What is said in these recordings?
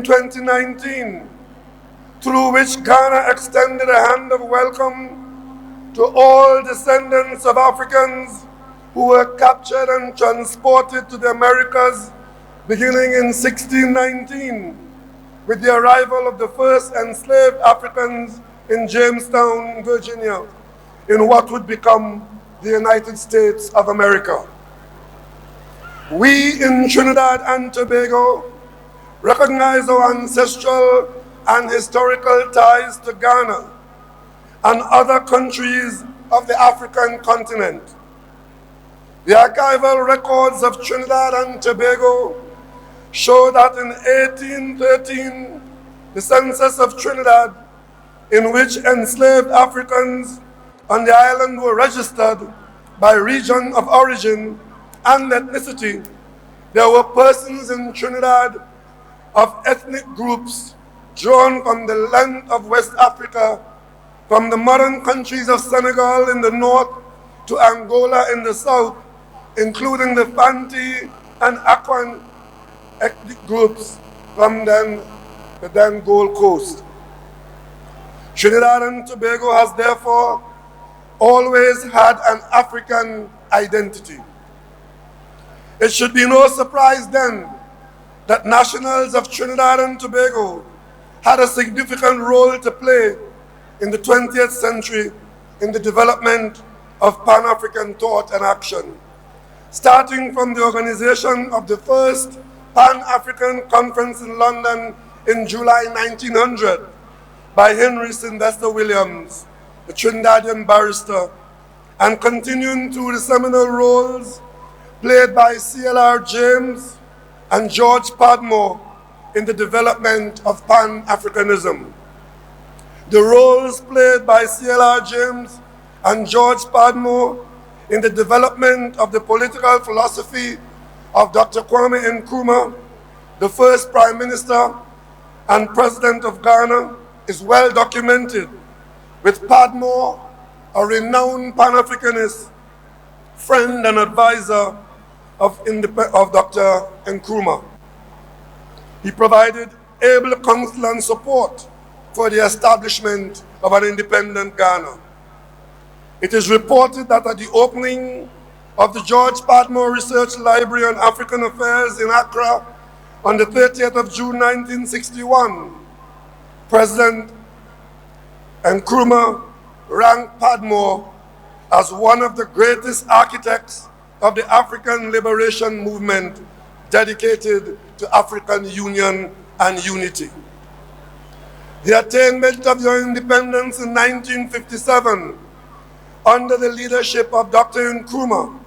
2019, through which Ghana extended a hand of welcome to all descendants of Africans who were captured and transported to the Americas beginning in 1619 with the arrival of the first enslaved Africans in Jamestown, Virginia, in what would become the United States of America. We in Trinidad and Tobago recognize our ancestral and historical ties to Ghana and other countries of the African continent. The archival records of Trinidad and Tobago show that in 1813, the census of Trinidad, in which enslaved Africans on the island were registered by region of origin and ethnicity, there were persons in Trinidad of ethnic groups drawn from the length of West Africa, from the modern countries of Senegal in the north to Angola in the south, including the Fanti and Akwan ethnic groups from the then Gold Coast. Trinidad and Tobago has therefore always had an African identity. It should be no surprise then that nationals of Trinidad and Tobago had a significant role to play in the 20th century in the development of Pan-African thought and action, starting from the organization of the first Pan-African Conference in London in July 1900 by Henry Sylvester Williams, the Trinidadian barrister, and continuing through the seminal roles played by C.L.R. James and George Padmore in the development of Pan-Africanism. The roles played by C.L.R. James and George Padmore in the development of the political philosophy of Dr. Kwame Nkrumah, the first Prime Minister and President of Ghana, is well documented, with Padmore, a renowned Pan-Africanist, friend and advisor of Dr. Nkrumah. He provided able counsel and support for the establishment of an independent Ghana. It is reported that at the opening of the George Padmore Research Library on African Affairs in Accra on the 30th of June 1961, President Nkrumah ranked Padmore as one of the greatest architects of the African liberation movement dedicated to African union and unity. The attainment of your independence in 1957 under the leadership of Dr. Nkrumah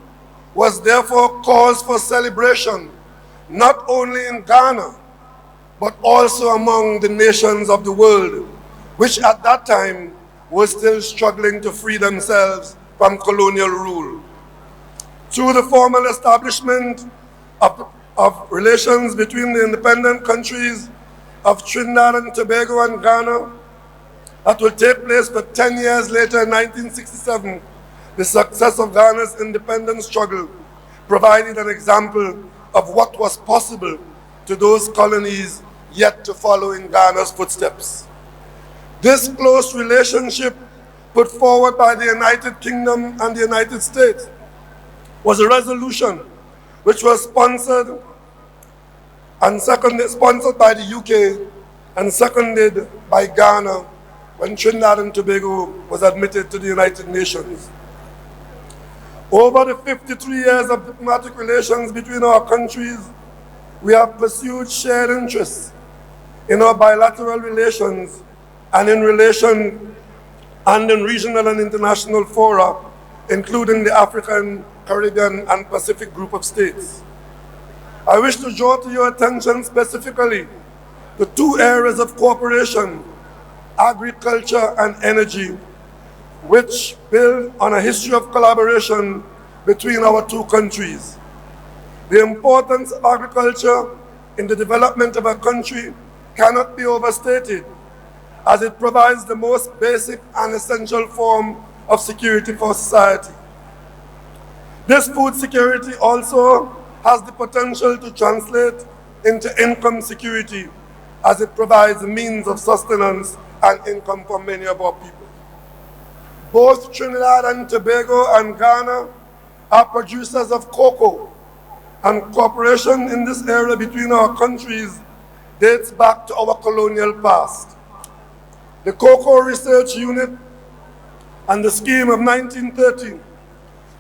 was therefore cause for celebration, not only in Ghana, but also among the nations of the world, which at that time were still struggling to free themselves from colonial rule. Through the formal establishment of relations between the independent countries of Trinidad and Tobago and Ghana, that will take place for 10 years later in 1967, the success of Ghana's independence struggle provided an example of what was possible to those colonies yet to follow in Ghana's footsteps. This close relationship put forward by the United Kingdom and the United States was a resolution which was sponsored by the UK and seconded by Ghana when Trinidad and Tobago was admitted to the United Nations. Over the 53 years of diplomatic relations between our countries, we have pursued shared interests in our bilateral relations and in regional and international fora, including the African, Caribbean, and Pacific Group of States. I wish to draw to your attention specifically the two areas of cooperation, agriculture and energy, which build on a history of collaboration between our two countries. The importance of agriculture in the development of a country cannot be overstated, as it provides the most basic and essential form of security for society. This food security also has the potential to translate into income security, as it provides a means of sustenance and income for many of our people. Both Trinidad and Tobago and Ghana are producers of cocoa, and cooperation in this area between our countries dates back to our colonial past. The Cocoa Research Unit and the scheme of 1913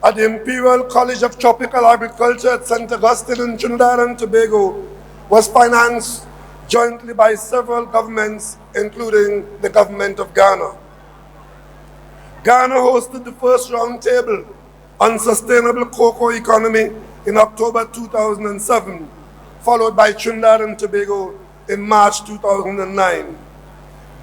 at the Imperial College of Tropical Agriculture at St. Augustine in Trinidad and Tobago was financed jointly by several governments, including the government of Ghana. Ghana hosted the first roundtable on sustainable cocoa economy in October 2007, followed by Trinidad and Tobago in March 2009.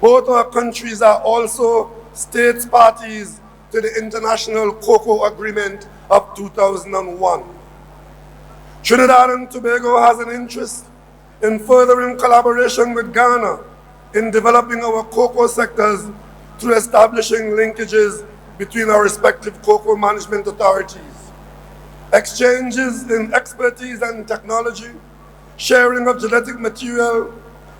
Both our countries are also states parties to the International Cocoa Agreement of 2001. Trinidad and Tobago has an interest in furthering collaboration with Ghana in developing our cocoa sectors through establishing linkages between our respective cocoa management authorities. Exchanges in expertise and technology, sharing of genetic material,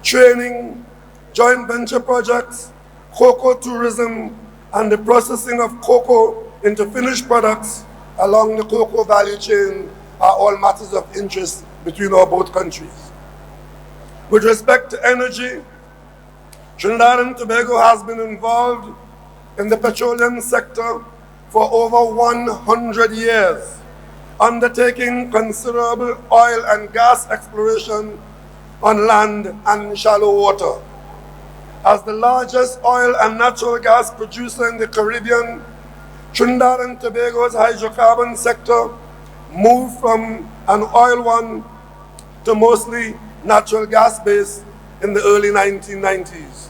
training, joint venture projects, cocoa tourism, and the processing of cocoa into finished products along the cocoa value chain are all matters of interest between our both countries. With respect to energy, Trinidad and Tobago has been involved in the petroleum sector for over 100 years, undertaking considerable oil and gas exploration on land and shallow water. As the largest oil and natural gas producer in the Caribbean, Trinidad and Tobago's hydrocarbon sector moved from an oil one to mostly natural gas based in the early 1990s.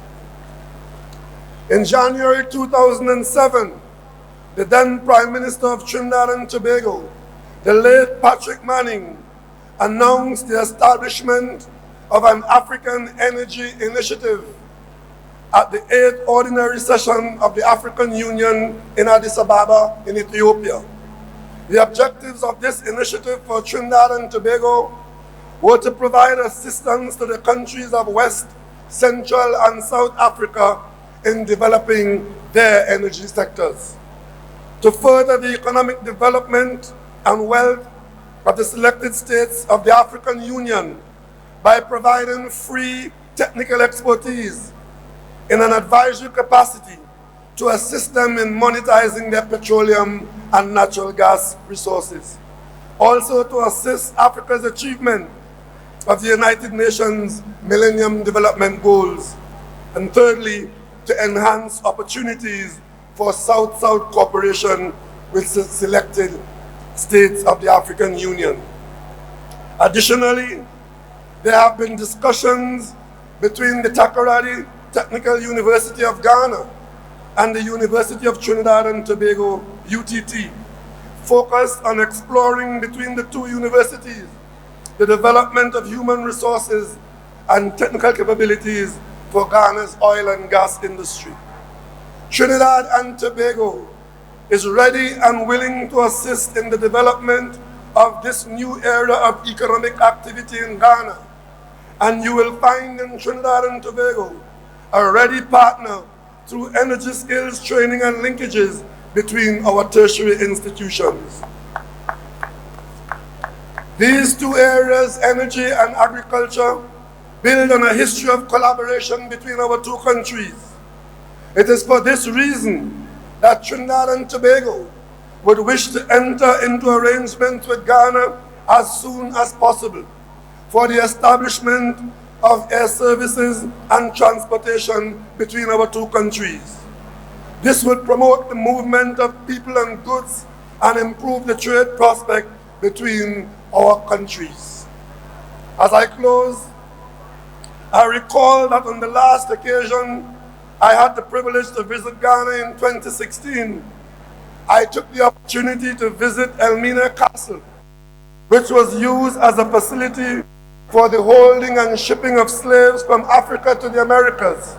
In January 2007, the then Prime Minister of Trinidad and Tobago, the late Patrick Manning, announced the establishment of an African Energy Initiative at the 8th Ordinary Session of the African Union in Addis Ababa in Ethiopia. The objectives of this initiative for Trinidad and Tobago were to provide assistance to the countries of West, Central, and South Africa in developing their energy sectors, to further the economic development and wealth of the selected states of the African Union by providing free technical expertise in an advisory capacity to assist them in monetizing their petroleum and natural gas resources. Also to assist Africa's achievement of the United Nations Millennium Development Goals. And thirdly, to enhance opportunities for South-South cooperation with selected states of the African Union. Additionally, there have been discussions between the Takoradi Technical University of Ghana and the University of Trinidad and Tobago, UTT, focused on exploring between the two universities the development of human resources and technical capabilities for Ghana's oil and gas industry. Trinidad and Tobago is ready and willing to assist in the development of this new area of economic activity in Ghana. And you will find in Trinidad and Tobago a ready partner through energy skills training and linkages between our tertiary institutions. These two areas, energy and agriculture, build on a history of collaboration between our two countries. It is for this reason that Trinidad and Tobago would wish to enter into arrangements with Ghana as soon as possible for the establishment of air services and transportation between our two countries. This would promote the movement of people and goods and improve the trade prospect between our countries. As I close, I recall that on the last occasion I had the privilege to visit Ghana in 2016. I took the opportunity to visit Elmina Castle, which was used as a facility for the holding and shipping of slaves from Africa to the Americas.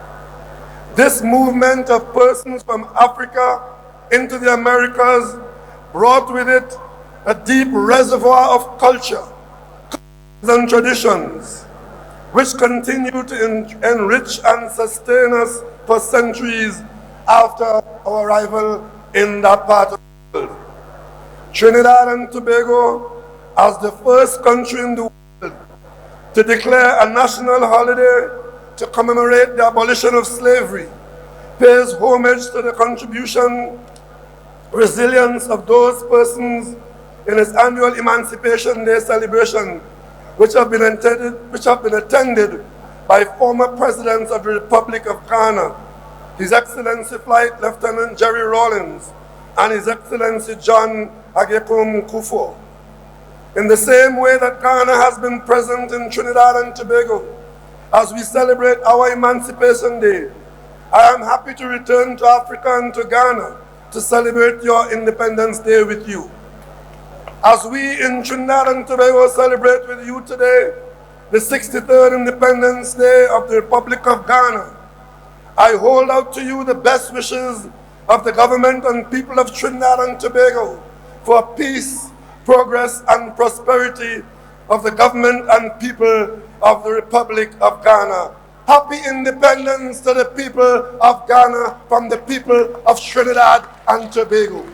This movement of persons from Africa into the Americas brought with it a deep reservoir of culture and traditions. which continue to enrich and sustain us for centuries after our arrival in that part of the world. Trinidad and Tobago, as the first country in the world to declare a national holiday to commemorate the abolition of slavery, pays homage to the contribution, resilience of those persons in its annual Emancipation Day celebration, which have been attended by former presidents of the Republic of Ghana, His Excellency Flight Lieutenant Jerry Rawlings and His Excellency John Agyekum Kufuor. In the same way that Ghana has been present in Trinidad and Tobago as we celebrate our Emancipation Day, I am happy to return to Africa and to Ghana to celebrate your Independence Day with you. As we in Trinidad and Tobago celebrate with you today the 63rd Independence Day of the Republic of Ghana, I hold out to you the best wishes of the government and people of Trinidad and Tobago for peace, progress, and prosperity of the government and people of the Republic of Ghana. Happy independence to the people of Ghana from the people of Trinidad and Tobago.